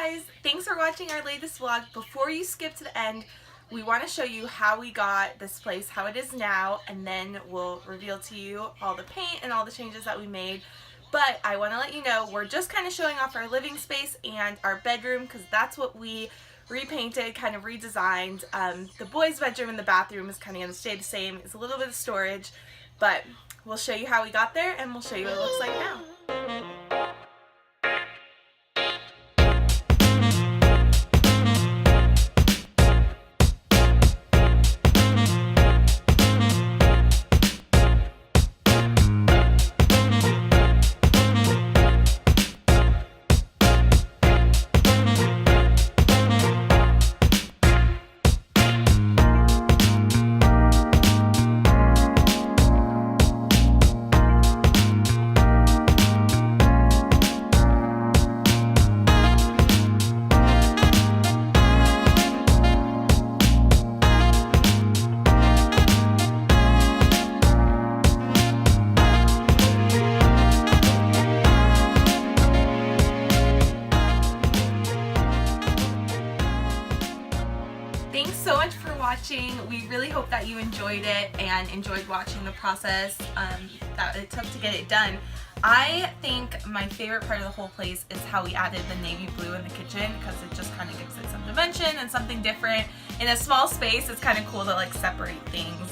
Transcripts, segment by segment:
guys, thanks for watching our latest vlog. Before you skip to the end, we want to show you how we got this place, how it is now, and then we'll reveal to you all the paint and all the changes that we made. But I want to let you know, we're just kind of showing off our living space and our bedroom because that's what we repainted, kind of redesigned. The boys' bedroom and the bathroom is kind of going to stay the same. It's a little bit of storage, but we'll show you how we got there and we'll show you what it looks like now. Thanks so much for watching. We really hope that you enjoyed it and enjoyed watching the process that it took to get it done. I think my favorite part of the whole place is how we added the navy blue in the kitchen because it just kind of gives it some dimension and something different. In a small space, it's kind of cool to like separate things,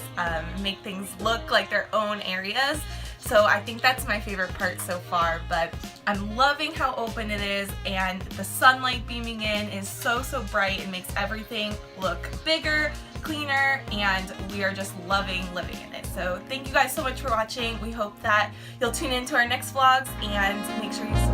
make things look like their own areas. So I think that's my favorite part so far, but I'm loving how open it is and the sunlight beaming in is so bright and makes everything look bigger, cleaner, and we are just loving living in it. So thank you guys so much for watching. We hope that you'll tune into our next vlogs and make sure you subscribe.